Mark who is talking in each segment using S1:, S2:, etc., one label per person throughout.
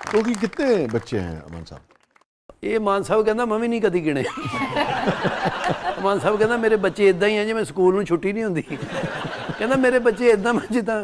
S1: Total कितने बच्चे हैं अमान साहब?
S2: ये मान साहब कहता मैं भी नहीं कदी गिने। मान साहब कहता मेरे बच्चे इदा ही हैं जिवें स्कूल में छुट्टी नहीं होंगी। कहता मेरे बच्चे इदा जिदा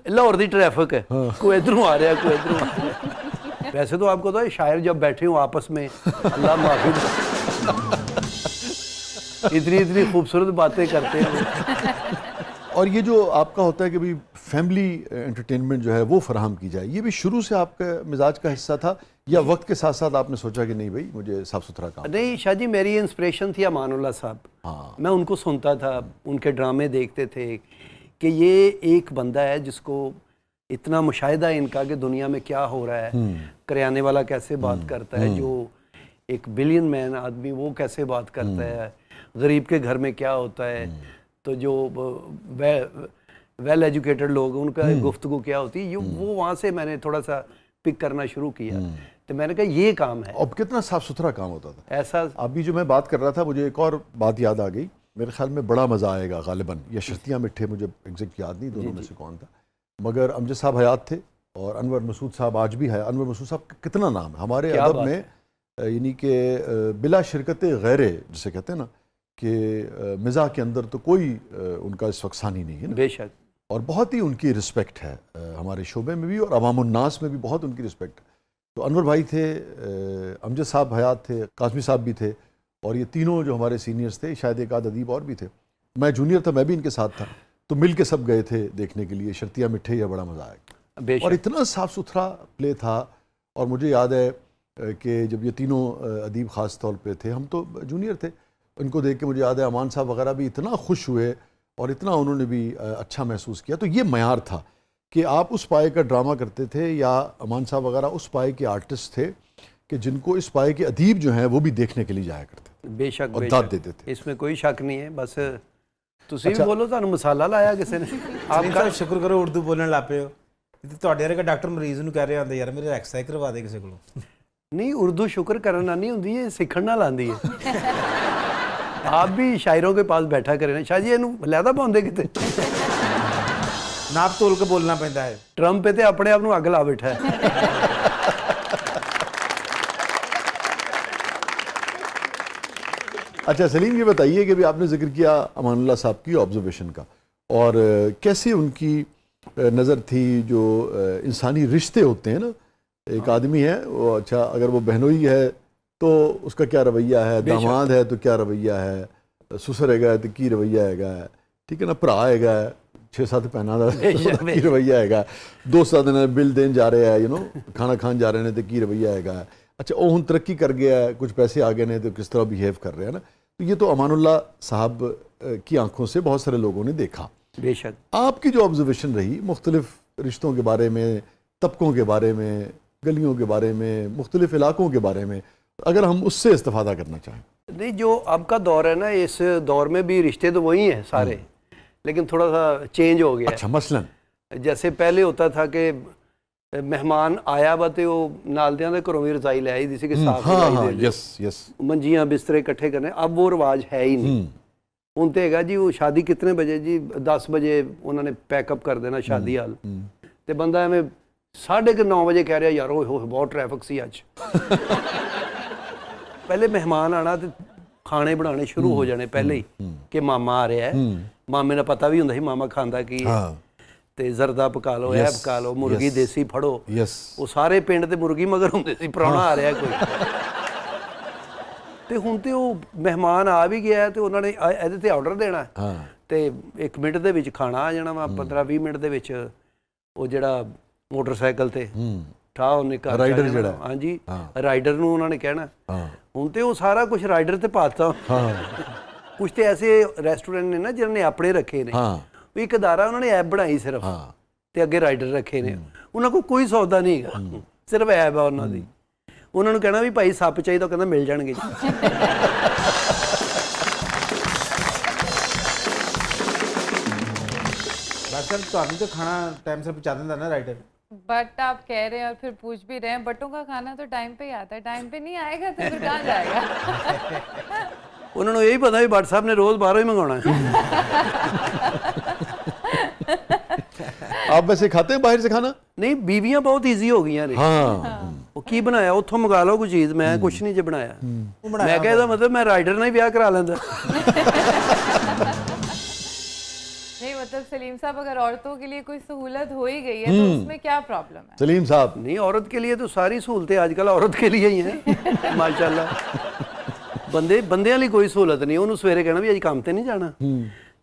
S2: लाहौर की ट्रैफिक है, कोई इधरों आ रहा कोई इधरों आ रहा। वैसे तो आपको तो शायर जब बैठे हो आपस में, अल्लाह माफी, इतनी इतनी खूबसूरत बातें करते हैं।
S1: और ये जो आपका होता है कि भाई फैमिली एंटरटेनमेंट जो है वो फराहम की जाए, ये भी शुरू से आपका मिजाज का हिस्सा था या वक्त के साथ साथ आपने सोचा कि नहीं भाई मुझे साफ सुथरा काम?
S2: नहीं शाह जी, मेरी इंस्पिरेशन थी अमानुल्लाह साहब।
S1: हाँ,
S2: मैं उनको सुनता था, उनके ड्रामे देखते थे कि ये एक बंदा है जिसको इतना मुशाहिदा है इनका कि दुनिया में क्या हो रहा है, करियाने वाला कैसे बात करता है, जो एक बिलियन मैन आदमी वो कैसे बात करता है, गरीब के घर में क्या होता है, तो जो वेल एजुकेटेड लोग उनका गुफ्तगू क्या होती है, वो वहाँ से मैंने थोड़ा सा पिक करना शुरू किया। तो मैंने कहा ये काम है।
S1: अब कितना साफ सुथरा काम होता था
S2: ऐसा।
S1: अभी जो मैं बात कर रहा था मुझे एक और बात याद आ गई, मेरे ख्याल में बड़ा मज़ा आएगा गालिबन, या शर्तियाँ मिठे, मुझे एग्जैक्ट याद नहीं दोनों में से कौन था, मगर अमजद साहब हयात थे और अनवर मसूद साहब आज भी है। अनवर मसूद साहब का कितना नाम है हमारे अदब में, यानी कि बिला शिरकत गैरे जिसे कहते हैं ना कि मिज़ाह के अंदर तो कोई उनका इस वक्त सानी नहीं है ना।
S2: बेशक।
S1: और बहुत ही उनकी रिस्पेक्ट है हमारे शोबे में भी और अवामुन्नास में भी बहुत उनकी रिस्पेक्ट है। तो अनवर भाई थे, अमजद साहब हयात थे, काज़मी साहब भी थे, और ये तीनों जो हमारे सीनियर्स थे, शायद एक आध अदीब और भी थे। मैं जूनियर था, मैं भी इनके साथ था, तो मिल के सब गए थे देखने के लिए शर्तियाँ मिठे, या बड़ा मज़ा आया। और इतना साफ़ सुथरा प्ले था। और मुझे याद है कि जब ये तीनों अदीब ख़ास तौर पे थे, हम तो जूनियर थे, उनको देख के मुझे याद है अमान साहब वगैरह भी इतना खुश हुए और इतना उन्होंने भी अच्छा महसूस किया। तो ये मयार था कि आप उस पाए का ड्रामा करते थे, या अमान साहब वगैरह उस पाए के आर्टिस्ट थे कि जिनको इस पाए के अदीब जो हैं वो भी देखने के लिए जाया करते थे।
S2: बेशक,
S1: और दाद देते थे,
S2: इसमें कोई शक नहीं है। बस तुसी भी बोलो, तुहानू मसाला लाया किसी ने?
S3: आपका शुक्र करो उर्दू बोलने लग पे हो। ਤੁਹਾਡੇ ਵਰਗਾ ਡਾਕਟਰ ਮਰੀਜ਼ ਨੂੰ ਕਹਿ ਰਿਹਾ ਹੁੰਦਾ ਯਾਰ ਮੇਰੇ ਐਕਸਰਸਾਈਜ਼ ਕਰਵਾ ਦੇ ਕਿਸੇ ਕੋਲੋਂ।
S2: नहीं, उर्दू शुक्र करना नहीं होती है, सीखण नाल आंदी है। आप भी शायरों के पास बैठा करें ना। शाह जी इनू लैदा पाउंदे किते?
S3: नाप तोल के बोलना पैंदा है।
S2: ट्रंप पे ते अपने आप नू अग ला बैठा है।
S1: अच्छा सलीम, ये बताइए कि भी आपने जिक्र किया अमानुल्लाह साहब की ऑब्जर्वेशन का, और कैसे उनकी नज़र थी जो इंसानी रिश्ते होते हैं ना, एक आदमी है वो, अच्छा अगर वो बहनोई है तो उसका क्या रवैया है, दामाद है तो क्या रवैया है, ससुर हैगा तो की रवैया हैगा, ठीक है ना, भरा हैगा 6-7 भैनों का की रवैया हैगा, दोस्त ने बिल देन जा रहे हैं, यू नो खाना खान जा रहे हैं तो की रवैया हैगा। अच्छा वो हुण तरक्की कर गया है, कुछ पैसे आ गए ने तो किस तरह बिहेव कर रहे हैं ना। तो ये तो अमानुल्लाह साहब की आंखों से बहुत सारे लोगों ने देखा।
S2: बेशक।
S1: आपकी जो ऑब्जर्वेशन रही मुख्तलिफ रिश्तों के बारे में, तबकों के बारे में, गलियों के बारे में, मुख्तलिफ इलाकों के बारे में, अगर हम उससे इस्तेफादा करना चाहें।
S2: नहीं, जो अब का दौर है ना, इस दौर में भी रिश्ते तो वही हैं सारे, लेकिन थोड़ा सा चेंज हो गया।
S1: अच्छा, मसलन
S2: जैसे पहले होता था कि मेहमान आया वा तो नालदियां दे घरों भी रजाई ले आई दी सी कि साफ रजाई दे,
S1: यस यस,
S2: मंजियां बिस्तरे इकट्ठे करने। अब वो रिवाज है ही नहीं। ਹੁਣ तो हैगा जी वो शादी कितने बजे जी, 10 बजे उन्होंने पैकअप कर देना शादी हाल, तो बंदा एवं 9:30 बजे कह रहा यार हो बहुत ट्रैफिक सी अज। पहले मेहमान आना तो खाने बनाने शुरू हो जाने पहले ही कि मामा आ रहा है। मामे का पता भी होंदा ही मामा खांदा की है, ते जरदा पका लो, ऐ पका लो, मुर्गी देसी फड़ो। वो सारे पिंड ते मुर्गी मगर होंदे सी, प्राहुणा आ रहा कोई। तो हुण तो मेहमान आ भी गया तो उन्होंने ਇਹਦੇ ਤੇ ਆਰਡਰ ਦੇਣਾ ਤੇ 1 ਮਿੰਟ ਦੇ ਵਿੱਚ ਖਾਣਾ ਆ ਜਾਣਾ ਵਾ, 15-20 ਮਿੰਟ ਦੇ ਵਿੱਚ ਉਹ ਜਿਹੜਾ ਮੋਟਰਸਾਈਕਲ ਤੇ ਠਾ ਉਹਨੇ ਘਰ ਰਾਈਡਰ ਜਿਹੜਾ, ਹਾਂਜੀ ਰਾਈਡਰ ਨੂੰ ਉਹਨਾਂ ਨੇ ਕਹਿਣਾ। ਹੁਣ ਤੇ ਉਹ ਸਾਰਾ ਕੁਝ ਰਾਈਡਰ ਤੇ ਪਾਤਾ। ਕੁਝ ਤੇ ਐਸੇ ਰੈਸਟੋਰੈਂਟ ਨੇ ਨਾ ਜਿਨ੍ਹਾਂ ਨੇ ਆਪਣੇ ਰੱਖੇ ਨੇ, ਇੱਕ ਅਦਾਰਾ ਉਹਨਾਂ ਨੇ ਐਪ ਬਣਾਈ ਸਿਰਫ, ਤੇ ਅੱਗੇ ਰਾਈਡਰ ਰੱਖੇ ਨੇ। ਉਹਨਾਂ ਕੋਲ ਕੋਈ ਸੌਦਾ ਨਹੀਂ ਹੈਗਾ, ਸਿਰਫ ਐਪ ਆ ਉਹਨਾਂ ਦੀ। उन्होंने कहना भी भाई सप चाहिए तो कहना मिल जाएंगे।
S3: तो खाना टाइम से पहुंचा देता ना राइडर।
S4: बट आप कह रहे हैं और फिर पूछ भी रहे हैं, बटों का खाना तो टाइम पे ही आता है, टाइम पे नहीं आएगा तो फिर कहाँ जाएगा?
S2: उन्होंने यही पता भी भट्ट साहब ने रोज बाहरों ही मंगाना है।
S1: आप वैसे खाते हैं बाहर से खाना?
S2: ਨਹੀਂ ਬੀਵੀਆਂ ਬਹੁਤ ਈਜ਼ੀ ਹੋ ਗਈਆਂ ਨੇ।
S1: हाँ
S2: ਉਹ ਕੀ ਬਣਾਇਆ ਉੱਥੋਂ ਮੰਗਾ ਲਓ ਕੋਈ ਚੀਜ਼, ਮੈਂ ਕੁਛ ਨਹੀਂ ਜੇ ਬਣਾਇਆ। ਮੈਂ ਕਿਹਾ ਇਹਦਾ ਮਤਲਬ ਮੈਂ ਰਾਈਡਰ ਨਾਲ ਹੀ ਵਿਆਹ ਕਰਾ ਲੈਂਦਾ।
S4: नहीं मतलब सलीम साहब अगर औरतों के लिए कोई सहूलत हो ही गई है तो उसमें क्या प्रॉब्लम है?
S1: सलीम साहब,
S2: नहीं, औरत के लिए तो सारी सहूलतें आजकल औरत के लिए ही हैं माशाल्लाह। ਬੰਦਿਆਂ ਲਈ ਕੋਈ ਸਹੂਲਤ ਨਹੀਂ। ਉਹਨੂੰ ਸਵੇਰੇ ਕਹਿਣਾ ਵੀ ਅੱਜ ਕੰਮ ਤੇ ਨਹੀਂ ਜਾਣਾ।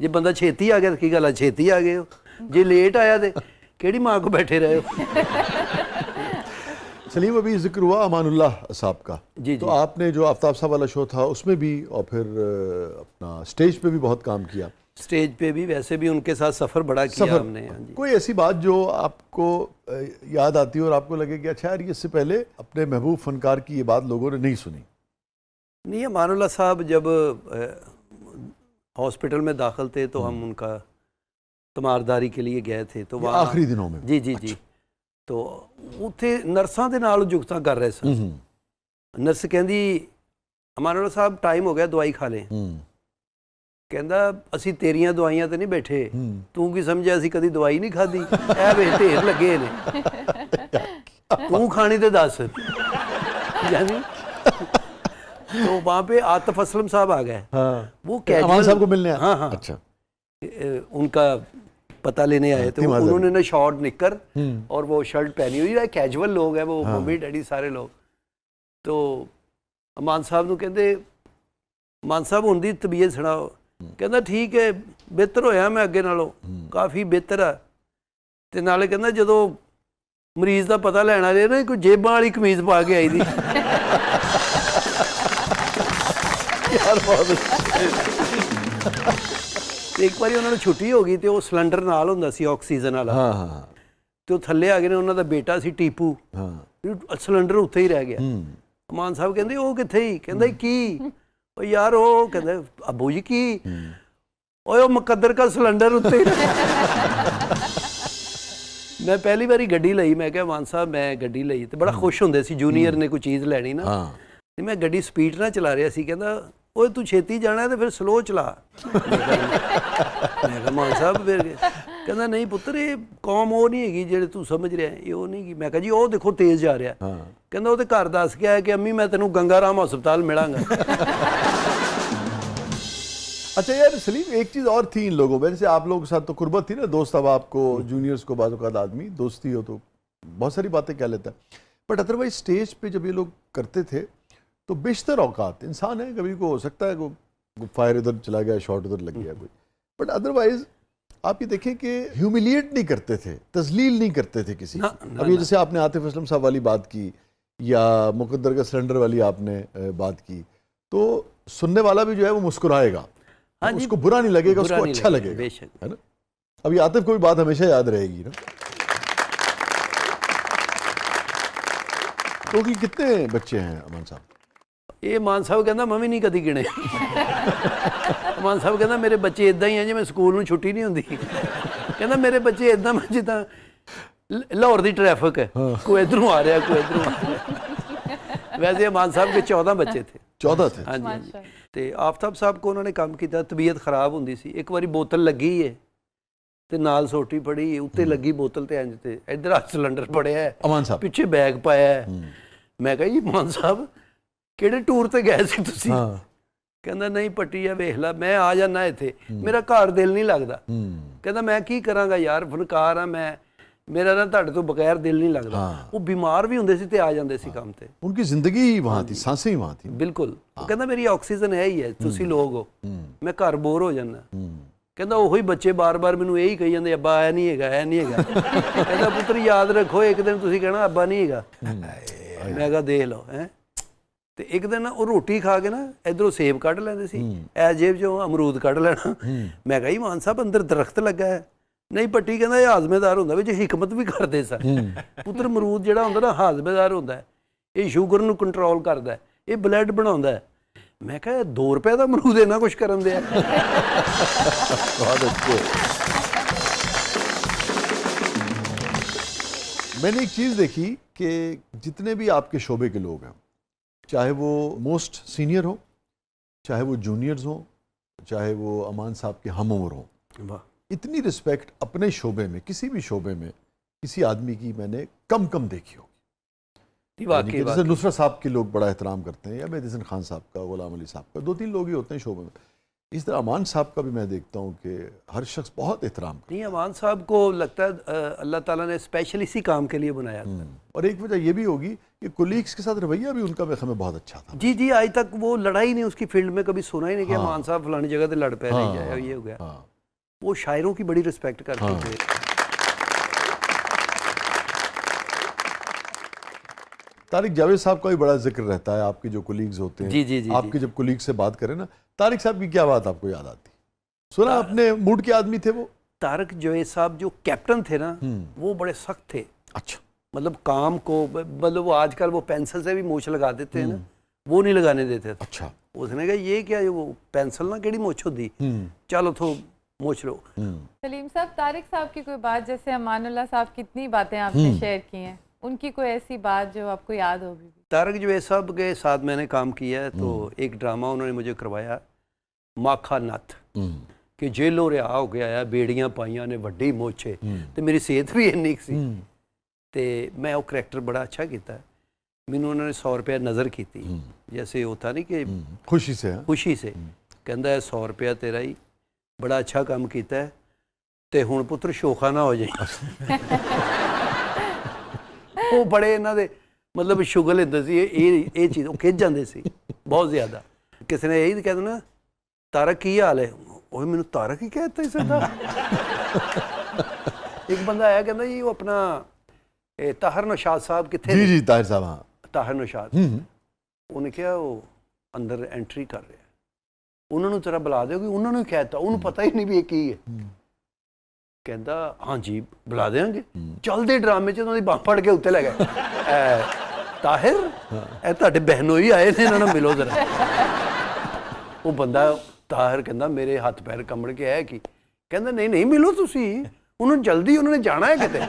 S2: ਜੇ ਬੰਦਾ ਛੇਤੀ ਆ ਗਿਆ ਤਾਂ ਕੀ ਗੱਲ ਆ, ਛੇਤੀ ਆ ਗਏ ਹੋ। ਜੇ ਲੇਟ ਆਇਆ ਤੇ ਕਿਹੜੀ ਮਾਂ ਕੋ ਬੈਠੇ ਰਹੇ ਹੋ।
S1: सलीम अभी जिक्र हुआ अमानुल्लाह साहब का।
S2: जी,
S1: तो आपने जो आफ्ताब साहब वाला शो था उसमें भी और फिर अपना स्टेज पे भी बहुत काम किया।
S2: स्टेज पे भी, वैसे भी उनके साथ सफ़र बड़ा किया हमने। हाँ जी।
S1: कोई ऐसी बात जो आपको याद आती हो और आपको लगे कि अच्छा यार इससे पहले अपने महबूब फनकार की ये बात लोगों ने नहीं सुनी?
S2: नहीं, अमानुल्लाह साहब जब हॉस्पिटल में दाखिल थे तो हम उनका तमारदारी के लिए गए थे। तो वहाँ
S1: आखिरी दिनों में?
S2: जी जी जी। तो उत्थे नर्सां दे नाल जुगतां कर रहे सन। नर्स कहंदी अमानुल्लाह साहब टाइम हो गया, दवाई खा लें। ਕਹਿੰਦਾ ਅਸੀਂ ਤੇਰੀਆਂ ਦਵਾਈਆਂ ਤੇ ਨਹੀਂ ਬੈਠੇ, ਤੂੰ ਕੀ ਸਮਝਿਆ ਅਸੀਂ ਕਦੀ ਦਵਾਈ ਨਹੀਂ ਖਾਧੀ? ਇਹ ਵੇ ਢੇਰ ਲੱਗੇ ਨੇ, ਤੂੰ ਖਾਣੀ ਤੇ ਦੱਸ। यानी तो वहाँ पे आतिफ असलम साहब आ गए।
S1: हाँ।
S2: वो
S1: अमान साहब को मिलने आए?
S2: हाँ हाँ।
S1: अच्छा।
S2: उनका पता लेने आए थे। उन्होंने ना शॉर्ट निकर और वो शर्ट पहनी हुई है। कैजुअल लोग हैं वो, मम्मी डैडी सारे लोग। तो अमान साहब ਨੂੰ ਕਹਿੰਦੇ मान साहब ਹੁਣ ਦੀ ਤਬੀਅਤ ਸੁਣਾਓ। ਕਹਿੰਦਾ ਠੀਕ ਹੈ, ਬਿਹਤਰ ਹੋਇਆ ਮੈਂ ਅੱਗੇ ਨਾਲੋਂ, ਕਾਫੀ ਬਿਹਤਰ ਆ। ਤੇ ਨਾਲੇ ਕਹਿੰਦਾ ਜਦੋਂ ਮਰੀਜ਼ ਦਾ ਪਤਾ ਲੈਣ ਵਾਲੇ ਨਾ ਕੋਈ ਜੇਬਾਂ ਵਾਲੀ ਕਮੀਜ਼ ਪਾ ਕੇ ਆਈ ਦੀ। ਯਾਰ ਬਹੁਤ ਇੱਕ ਵਾਰੀ ਉਹਨਾਂ ਨੂੰ ਛੁੱਟੀ ਹੋ ਗਈ ਤੇ ਉਹ ਸਿਲੰਡਰ ਨਾਲ ਹੁੰਦਾ ਸੀ ਆਕਸੀਜਨ ਵਾਲਾ।
S1: हाँ हाँ
S2: ਤੇ ਉਹ ਥੱਲੇ ਆ ਗਏ ਨੇ, ਉਹਨਾਂ ਦਾ ਬੇਟਾ ਸੀ ਟੀਪੂ।
S1: हाँ।
S2: ਸਿਲੰਡਰ ਉੱਥੇ ਹੀ ਰਹਿ ਗਿਆ। ਅਮਾਨ ਸਾਹਿਬ ਕਹਿੰਦੇ ਉਹ ਕਿੱਥੇ ਹੀ? ਕਹਿੰਦਾ ਕੀ? ਉਹ ਯਾਰ ਉਹ ਕਹਿੰਦਾ ਅੱਬੂ ਜੀ ਕੀ? ਓਏ ਉਹ ਮੁਕੱਦਰ ਦਾ ਸਿਲੰਡਰ ਉੱਤੇ। ਮੈਂ ਪਹਿਲੀ ਵਾਰੀ ਗੱਡੀ ਲਈ, ਮੈਂ ਕਿਹਾ ਮਾਨ ਸਾਹਿਬ ਮੈਂ ਗੱਡੀ ਲਈ ਤੇ ਬੜਾ ਖੁਸ਼ ਹੁੰਦੇ ਸੀ ਜੂਨੀਅਰ ਨੇ ਕੋਈ ਚੀਜ਼ ਲੈਣੀ ਨਾ। ਤੇ ਮੈਂ ਗੱਡੀ ਸਪੀਡ ਨਾਲ ਚਲਾ ਰਿਹਾ ਸੀ। ਕਹਿੰਦਾ ਓਏ ਤੂੰ ਛੇਤੀ ਜਾਣਾ ਤੇ ਫਿਰ ਸਲੋ ਚਲਾ। ਮੈਂ ਕਿਹਾ ਮਾਨ ਸਾਹਿਬ ਫਿਰ ਕਹਿੰਦਾ ਨਹੀਂ ਪੁੱਤਰ ਇਹ ਕੌਮ ਉਹ ਨਹੀਂ ਹੈਗੀ ਜਿਹੜੇ ਤੂੰ ਸਮਝ ਰਿਹਾ, ਇਹ ਉਹ ਨਹੀਂ ਗੀ। ਮੈਂ ਕਿਹਾ ਜੀ ਉਹ ਦੇਖੋ ਤੇਜ਼ ਜਾ ਰਿਹਾ। ਕਹਿੰਦਾ ਉਹ ਤੇ ਘਰ ਦੱਸ ਕੇ ਆਇਆ ਕਿ ਅੰਮੀ ਮੈਂ ਤੈਨੂੰ गंगा राम हस्पताल मिलांगा।
S1: अच्छा यार सलीम, एक चीज़ और थी इन लोगों में, जैसे आप लोगों के साथ तो कुर्बत थी ना, दोस्त अब आपको जूनियर्स को बाज़ औक़ात आदमी दोस्ती हो तो बहुत सारी बातें कह लेता है, बट अदरवाइज स्टेज पे जब ये लोग करते थे तो बेशतर औकात इंसान है, कभी को हो सकता है को फायर इधर चला गया, शॉट उधर लग गया कोई, बट अदरवाइज आप ये देखें कि ह्यूमिलिएट नहीं करते थे, तजलील नहीं करते थे किसी की। अब ये जैसे आपने आतिफ असलम साहब वाली बात की या मुकद्दर का सिलेंडर वाली आपने बात की, तो सुनने वाला भी जो है वो मुस्कुराएगा। हाँ, उसको बुरा नहीं लगेगा, उसको अच्छा लगेगा,
S2: बेशक,
S1: है ना। अभी आतिफ को भी बात हमेशा याद रहेगी ना। तो कि कितने बच्चे हैं अमान साहब?
S2: ਇਹ ਮਾਨ ਸਾਹਿਬ ਕਹਿੰਦਾ ਮੈਂ ਵੀ ਨਹੀਂ ਕਦੀ ਗਿਣੇ। ਮਾਨ ਸਾਹਿਬ ਕਹਿੰਦਾ ਮੇਰੇ ਬੱਚੇ ਇਦਾਂ ਹੀ ਆ ਜਿਵੇਂ ਸਕੂਲ ਨੂੰ ਛੁੱਟੀ ਨਹੀਂ ਹੁੰਦੀ। ਕਹਿੰਦਾ ਮੇਰੇ ਬੱਚੇ ਇਦਾਂ ਜਿੱਦਾਂ ਲਾਹੌਰ ਦੀ ਟ੍ਰੈਫਿਕ ਹੈ, ਕੋਈ ਇਧਰੋਂ ਆ ਰਿਹਾ ਕੋਈ ਇਧਰੋਂ ਆ ਰਿਹਾ। ਵੈਸੇ ਮਾਨ ਸਾਹਿਬ के 14 ਬੱਚੇ थे।
S1: 14 थे?
S2: हाँ जी। ਤੇ ਆਫਤਾਬ ਸਾਹਿਬ ਕੋ ਉਹਨਾਂ ਨੇ ਕੰਮ ਕੀਤਾ, ਤਬੀਅਤ ਖਰਾਬ ਹੁੰਦੀ ਸੀ। ਇੱਕ ਵਾਰੀ ਬੋਤਲ ਲੱਗੀ ਹੈ ਤੇ ਨਾਲ ਸੋਟੀ ਫੜੀ, ਉੱਤੇ ਲੱਗੀ ਬੋਤਲ ਤੇ ਇੰਜ ਤੇ ਇਧਰ ਆ ਸਿਲੰਡਰ ਪੜਿਆ ਹੈ,
S1: ਅਮਾਨ ਸਾਹਿਬ
S2: ਪਿੱਛੇ ਬੈਗ ਪਾਇਆ ਹੈ। ਮੈਂ ਕਿਹਾ ਜੀ ਮਾਨ ਸਾਹਿਬ ਕਿਹੜੇ ਟੂਰ ਤੇ ਗਏ ਸੀ ਤੁਸੀਂ? ਕਹਿੰਦਾ ਨਹੀਂ ਪੱਟੀ ਆ ਵੇਖ ਲੈ, ਮੈਂ ਆ ਜਾਣਾ ਇੱਥੇ, ਮੇਰਾ ਘਰ ਦਿਲ ਨਹੀਂ ਲੱਗਦਾ। ਕਹਿੰਦਾ ਮੈਂ ਕੀ ਕਰਾਂਗਾ ਯਾਰ, ਫਨਕਾਰ ਆ ਮੈਂ, मेरा ना ਤੁਹਾਡੇ ਤੋਂ ਬਗੈਰ ਦਿਲ ਨਹੀਂ ਲੱਗਦਾ। ਉਹ ਬਿਮਾਰ ਵੀ ਹੁੰਦੇ ਸੀ ਤੇ ਆ ਜਾਂਦੇ ਸੀ ਕੰਮ ਤੇ।
S1: उनकी जिंदगी ही वहाँ थी, सांसें ही वहाँ थी।
S2: ਬਿਲਕੁਲ। ਉਹ ਕਹਿੰਦਾ ਮੇਰੀ ਆਕਸੀਜਨ ਹੈ ਹੀ ਹੈ, ਤੁਸੀਂ ਲੋਕ ਹੋ, ਮੈਂ ਘਰ ਬੋਰ ਹੋ ਜਾਂਦਾ। ਕਹਿੰਦਾ ਉਹੀ ਬੱਚੇ ਬਾਰ-ਬਾਰ ਮੈਨੂੰ ਇਹੀ ਕਹੀ ਜਾਂਦੇ ਅੱਬਾ ਆਇਆ ਨਹੀਂ ਹੈਗਾ, ਇਹ ਨਹੀਂ ਹੈਗਾ। ਕਹਿੰਦਾ ਪੁੱਤਰ ਯਾਦ ਰੱਖੋ ਇੱਕ ਦਿਨ ਤੁਸੀਂ ਕਹਿਣਾ ਅੱਬਾ ਨਹੀਂ ਹੈਗਾ। ਮੈਂ ਕਿਹਾ ਦੇਖ ਲਓ ਹੈ। ਤੇ ਇੱਕ ਦਿਨ ਉਹ ਰੋਟੀ ਖਾ ਕੇ ਨਾ ਇਧਰੋਂ ਸੇਬ ਕੱਢ ਲੈਂਦੇ ਸੀ, ਐ ਜੇਬ ਚੋਂ ਅਮਰੂਦ ਕੱਢ ਲੈਣਾ। ਮੈਂ ਕਿਹਾ ਜੀ ਮਾਨ ਸਾਹਿਬ ਅੰਦਰ ਦਰਖਤ ਲੱਗਾ ਹੈ। ਨਹੀਂ ਪੱਟੀ ਕਹਿੰਦਾ ਇਹ ਹਾਜ਼ਮੇਦਾਰ ਹੁੰਦਾ, ਵਿੱਚ ਹਿਕਮਤ ਵੀ ਕਰਦੇ ਸਨ। ਪੁੱਤਰ ਅਮਰੂਦ ਜਿਹੜਾ ਹੁੰਦਾ ਨਾ ਹਾਜ਼ਮੇਦਾਰ ਹੁੰਦਾ, ਇਹ ਸ਼ੂਗਰ ਨੂੰ ਕੰਟਰੋਲ ਕਰਦਾ, ਇਹ ਬਲੱਡ ਬਣਾਉਂਦਾ। ਮੈਂ ਕਿਹਾ 2 ਰੁਪਏ ਦਾ ਅਮਰੂਦ ਇਹਨਾਂ ਕੁਛ ਕਰਨ ਦਿਆ।
S1: बहुत अच्छे। मैंने एक चीज़ देखी कि जितने भी आपके शोबे के लोग हैं, चाहे वो मोस्ट सीनियर हो, चाहे वो जूनियर्स हों, चाहे वो अमान साहब के हम उम्र हों, इतनी रिस्पेक्ट अपने शोबे में, किसी भी शोबे में किसी आदमी की मैंने कम देखी होगी। यानी कि जैसे नुसरत साहब के लोग बड़ा एहतराम करते हैं, या मेहदी हसन खान साहब का, गुलाम अली साहब का, 2-3 लोग ही होते हैं शोबे में। इस तरह अमान साहब का भी मैं देखता हूँ कि हर शख्स बहुत एहतराम करता
S2: नहीं, अमान साहब को लगता है अल्लाह ताला ने स्पेशल इसी काम के लिए बनाया था।
S1: है। और एक वजह ये भी होगी कि कोलीग्स के साथ रवैया भी उनका मेरे ख्याल में बहुत अच्छा था।
S2: जी जी, आज तक वो लड़ाई नहीं उसकी फील्ड में कभी सुना ही नहीं कि अमान साहब फलानी जगह पे लड़ पे नहीं जाए, ये हो गया।
S1: हाँ।
S2: वो शायरों की बड़ी रिस्पेक्ट करते थे।
S1: तारिक जावेद साहब का भी बड़ा जिक्र रहता है, आपके जो कोलीग्स होते हैं।
S2: जी जी जी,
S1: आपके जब कोलीग से बात करें ना, तारिक साहब की क्या बात आपको याद आती? सुना अपने मूड के आदमी थे वो।
S2: तारिक जावेद साहब जो कैप्टन थे ना, वो बड़े सख्त थे।
S1: अच्छा।
S2: मतलब काम को, मतलब वो आजकल वो पेंसिल से भी मूछ लगा देते हैं ना, वो नहीं लगाने देते थे।
S1: अच्छा।
S2: उसने कहा ये क्या, वो पेंसिल ना केड़ी मूछ होती, चलो तो मूछ लो।
S4: सलीम साहब, तारिक साहब की कोई बात, जैसे अमानुल्लाह साहब कितनी बातें आपने शेयर की हैं, उनकी कोई ऐसी बात जो आपको याद होगी?
S2: तारिक जावेद साहब के साथ मैंने काम किया है, तो एक ड्रामा उन्होंने मुझे करवाया, माखा नथ, कि जेलों रिहा हो के आया, बेड़ियां पाइयां ने, वड्डी मोछे, तो मेरी सेहत भी इन्नी सी, तो मैं वो करैक्टर बड़ा अच्छा किया। मैनू उन्होंने 100 रुपया नज़र की, जैसे होता नहीं कि
S1: खुशी से।
S2: खुशी से कहता है 100 रुपया तेरा ही, बड़ा अच्छा काम किया है, तो हुण पुत्र शोखा ना हो जाए। वो बड़े इन्हां दे मतलब शुगल होंदे सी, ये चीज़ वो खिंच जाते सी बहुत ज़्यादा। किसी ने यही कह देना, तारक की हाल है, वो मैंने तारक ही कहता ही सीधा। एक बंदा आया कहता जी वो अपना ताहिर नौशाद साहब कितने?
S1: जी जी, ताहिर साहब। हाँ,
S2: ताहिर नौशाद। उन्हें कहा वो अंदर एंट्री कर रहे हैं, उन्होंने तेरा बुला दोगे? उन्होंने कहता, उन्होंने पता ही नहीं भी ये की है। कहता हाँ जी बुला देंगे। चलते ड्रामे च उन्होंने बांह फड़ के उत्ते ले गए, ताहिर ए तुहाडे बहनों ही आए थे, इन्होंने मिलो जरा। वो बंदा ताहिर कहता मेरे हथ पैर कंबड़ के है कि, कहता नहीं नहीं मिलो तुसी, उन्होंने जल्दी उन्होंने जाना है किते।